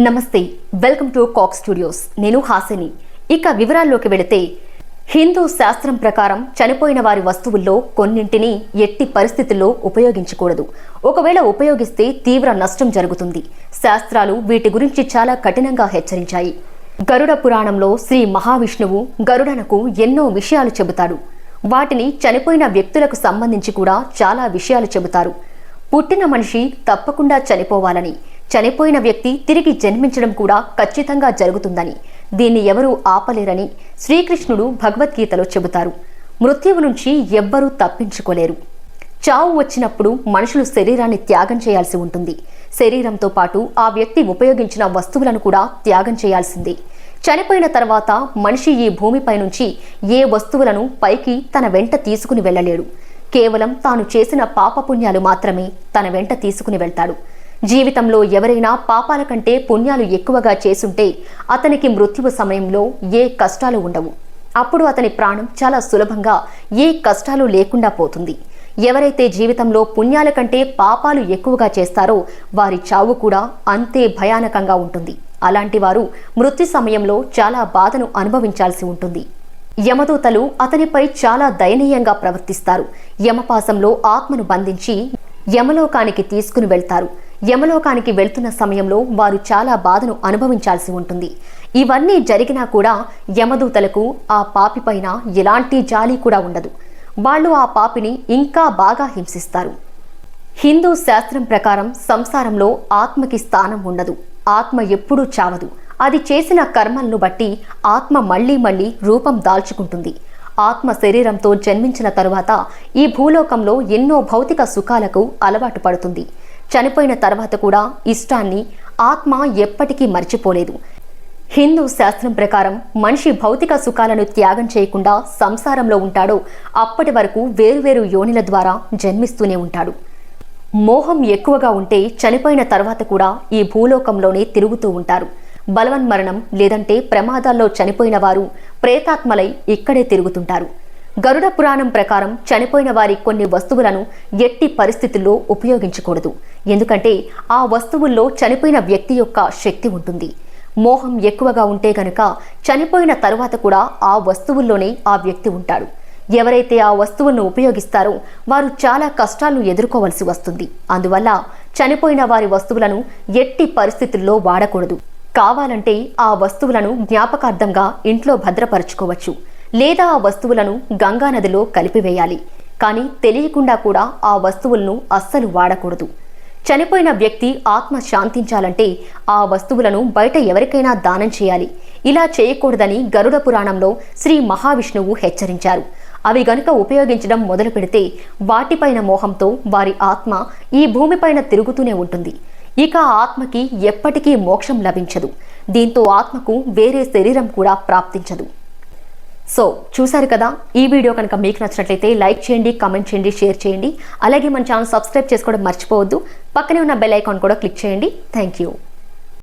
నమస్తే, welcome to cock studios. నేను హాసిని. ఇక వివరాల్లోకి వెళితే, హిందూ శాస్త్రం ప్రకారం చనిపోయిన వారి వస్తువుల్లో కొన్నింటిని ఎట్టి పరిస్థితుల్లో ఉపయోగించకూడదు. ఒకవేళ ఉపయోగిస్తే తీవ్ర నష్టం జరుగుతుంది. శాస్త్రాలు వీటి గురించి చాలా కఠినంగా హెచ్చరించాయి. గరుడ పురాణంలో శ్రీ మహావిష్ణువు గరుడనకు ఎన్నో విషయాలు చెబుతాడు. వాటిని చనిపోయిన వ్యక్తులకు సంబంధించి కూడా చాలా విషయాలు చెబుతారు. పుట్టిన మనిషి తప్పకుండా చనిపోవాలని, చనిపోయిన వ్యక్తి తిరిగి జన్మించడం కూడా ఖచ్చితంగా జరుగుతుందని, దీన్ని ఎవరూ ఆపలేరని శ్రీకృష్ణుడు భగవద్గీతలో చెబుతారు. మృత్యువు నుంచి ఎవ్వరూ తప్పించుకోలేరు. చావు వచ్చినప్పుడు మనుషులు శరీరాన్ని త్యాగం చేయాల్సి ఉంటుంది. శరీరంతో పాటు ఆ వ్యక్తి ఉపయోగించిన వస్తువులను కూడా త్యాగం చేయాల్సిందే. చనిపోయిన తర్వాత మనిషి ఈ భూమిపై నుంచి ఏ వస్తువులను పైకి తన వెంట తీసుకుని వెళ్ళలేడు. కేవలం తాను చేసిన పాపపుణ్యాలు మాత్రమే తన వెంట తీసుకుని వెళ్తాడు. జీవితంలో ఎవరైనా పాపాల కంటే పుణ్యాలు ఎక్కువగా చేసుంటే అతనికి మృత్యువు సమయంలో ఏ కష్టాలు ఉండవు. అప్పుడు అతని ప్రాణం చాలా సులభంగా ఏ కష్టాలు లేకుండా పోతుంది. ఎవరైతే జీవితంలో పుణ్యాల కంటే పాపాలు ఎక్కువగా చేస్తారో వారి చావు కూడా అంతే భయానకంగా ఉంటుంది. అలాంటి వారు మృత్యు సమయంలో చాలా బాధను అనుభవించాల్సి ఉంటుంది. యమదూతలు అతనిపై చాలా దయనీయంగా ప్రవర్తిస్తారు. యమపాసంలో ఆత్మను బంధించి యమలోకానికి తీసుకుని వెళ్తారు. యమలోకానికి వెళ్తున్న సమయంలో వారు చాలా బాధను అనుభవించాల్సి ఉంటుంది. ఇవన్నీ జరిగినా కూడా యమదూతలకు ఆ పాపి పైన ఎలాంటి జాలి కూడా ఉండదు. వాళ్ళు ఆ పాపిని ఇంకా బాగా హింసిస్తారు. హిందూ శాస్త్రం ప్రకారం సంసారంలో ఆత్మకి స్థానం ఉండదు. ఆత్మ ఎప్పుడూ చావదు. అది చేసిన కర్మలను బట్టి ఆత్మ మళ్లీ రూపం దాల్చుకుంటుంది. ఆత్మ శరీరంతో జన్మించిన తరువాత ఈ భూలోకంలో ఎన్నో భౌతిక సుఖాలకు అలవాటు పడుతుంది. చనిపోయిన తర్వాత కూడా ఇష్టాన్ని ఆత్మ ఎప్పటికీ మర్చిపోలేదు. హిందూ శాస్త్రం ప్రకారం మనిషి భౌతిక సుఖాలను త్యాగం చేయకుండా సంసారంలో ఉంటాడో అప్పటి వరకు వేరువేరు యోనిల ద్వారా జన్మిస్తూనే ఉంటాడు. మోహం ఎక్కువగా ఉంటే చనిపోయిన తర్వాత కూడా ఈ భూలోకంలోనే తిరుగుతూ ఉంటారు. బలవన్మరణం లేదంటే ప్రమాదాల్లో చనిపోయిన వారు ప్రేతాత్మలై ఇక్కడే తిరుగుతుంటారు. గరుడ పురాణం ప్రకారం చనిపోయిన వారి కొన్ని వస్తువులను ఎట్టి పరిస్థితుల్లో ఉపయోగించకూడదు. ఎందుకంటే ఆ వస్తువుల్లో చనిపోయిన వ్యక్తి యొక్క శక్తి ఉంటుంది. మోహం ఎక్కువగా ఉంటే గనుక చనిపోయిన తరువాత కూడా ఆ వస్తువుల్లోనే ఆ వ్యక్తి ఉంటాడు. ఎవరైతే ఆ వస్తువులను ఉపయోగిస్తారో వారు చాలా కష్టాలను ఎదుర్కోవలసి వస్తుంది. అందువల్ల చనిపోయిన వారి వస్తువులను ఎట్టి పరిస్థితుల్లో వాడకూడదు. కావాలంటే ఆ వస్తువులను జ్ఞాపకార్థంగా ఇంట్లో భద్రపరచుకోవచ్చు, లేదా ఆ వస్తువులను గంగానదిలో కలిపివేయాలి. కానీ తెలియకుండా కూడా ఆ వస్తువులను అస్సలు వాడకూడదు. చనిపోయిన వ్యక్తి ఆత్మ శాంతించాలంటే ఆ వస్తువులను బయట ఎవరికైనా దానం చేయాలి. ఇలా చేయకూడదని గరుడ పురాణంలో శ్రీ మహావిష్ణువు హెచ్చరించారు. అవి గనుక ఉపయోగించడం మొదలు పెడితే వాటిపైన మోహంతో వారి ఆత్మ ఈ భూమిపైన తిరుగుతూనే ఉంటుంది. ఇక ఆత్మకి ఎప్పటికీ మోక్షం లభించదు. దీంతో ఆత్మకు వేరే శరీరం కూడా ప్రాప్తించదు. సో చూసారు కదా, ఈ వీడియో కనుక మీకు నచ్చినట్లయితే లైక్ చేయండి, కామెంట్ చేయండి, షేర్ చేయండి. అలాగే మన ఛానల్ సబ్స్క్రైబ్ చేసుకోవడం మర్చిపోవద్దు. పక్కనే ఉన్న బెల్ ఐకాన్ కూడా క్లిక్ చేయండి. Thank you.